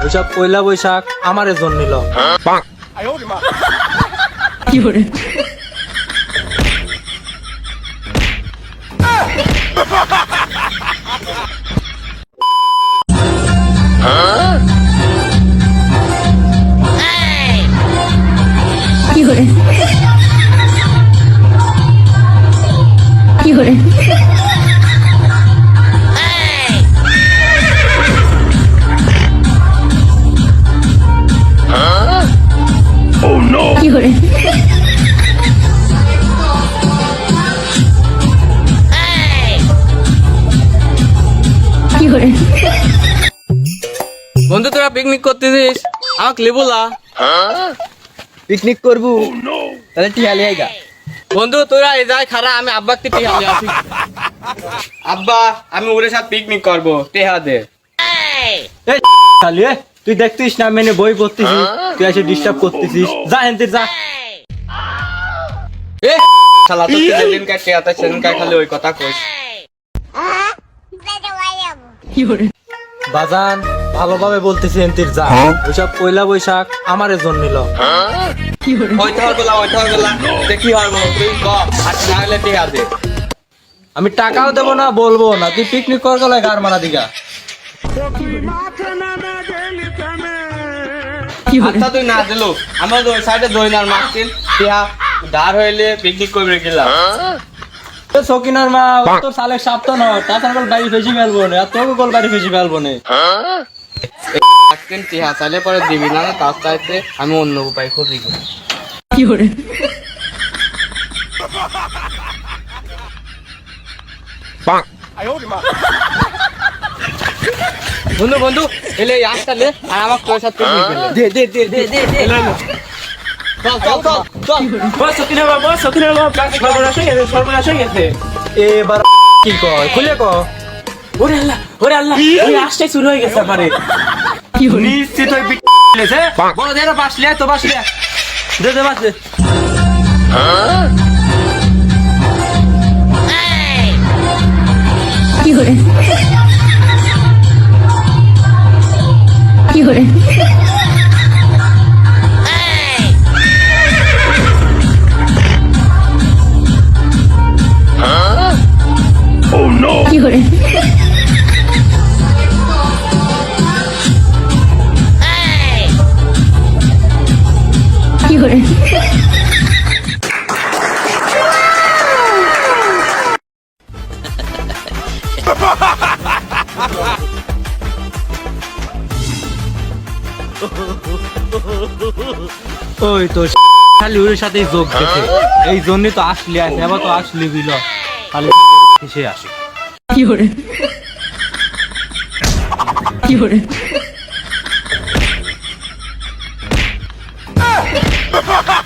ওইসব পয়লা বৈশাখ আমারে জন্মিল। কি করে কি করে কি করে কি করে কি করে বন্ধু তোরা পিকনিক করতেছিস আমাকে লেবুলা পিকনিক করবো তাহলে টিহালি আইগা। বন্ধু তোরা এই যাই খারা আমি আব্বাকে টেহা দিয়ে আসি। আব্বা আমি ওর সাথে পিকনিক করবো টেহা দে। এই খালি তুই দেখতিস না মেনে বই পড়তেছিস, তুই এসে ডিস্টার্ব করতেছিস, যা হেনতে যা। এ শালা তো সেদিন কা টেহাতে সেদিন কা খালি ওই কথা কইস। কি করে বাজান ভালোভাবে বলতেছি হেনতির যা। ওইসব পয়লা বৈশাখ আমারে জন্মিল। কি করে ওইটা হল বলা দেখি আর বল তুই ক হাত না হলে টেহা দে। আমি টাকাও দেবো না বলবো না, তুই পিকনিক কর গেলে গার মারা দিগা। কি করে আচ্ছা তুই না দিলো আমরা ওই সাইডে দইনার মারছিল টেহা দাঁড় হইলে পিকনিক করবে গেলাম। সকিনার মা তোর সালের সাপ তো নয়, তাছাড়া গোল বাড়ি ফেসি ফেলবো না, আর তোকে গোল বাড়ি ফেসি ফেলবো না। একদিন টেহা চাইলে পরে দিবি না তার চাইতে আমি অন্য উপায় খুঁজি। কি করে বন্ধু বন্ধু এলে আসটা লে আর আমাকে তোর সাথে পিকনিক করলে দে দে দে দে দে দে। চল চল চল চল বস সকিনার মা সর্বনাশ হয়ে গেছে। এবার কি কয় খুলে ক। ওরে আল্লাহ ওই আসতে শুরু হয়ে গেছে আমারে। কি করে নিশ্চিত ওই বিলেছে বড় দেরা বাসলে তো বাসলে দে দে বাসলে। কি করে কি করে কি করে কি করে ওই তো খালি ওর সাথে যোগ দিতে এই জন্যই তো আসলি আছে, এবার তো আসলি বিল খালি এসে আসে। কি করে কি করে Ha ha ha!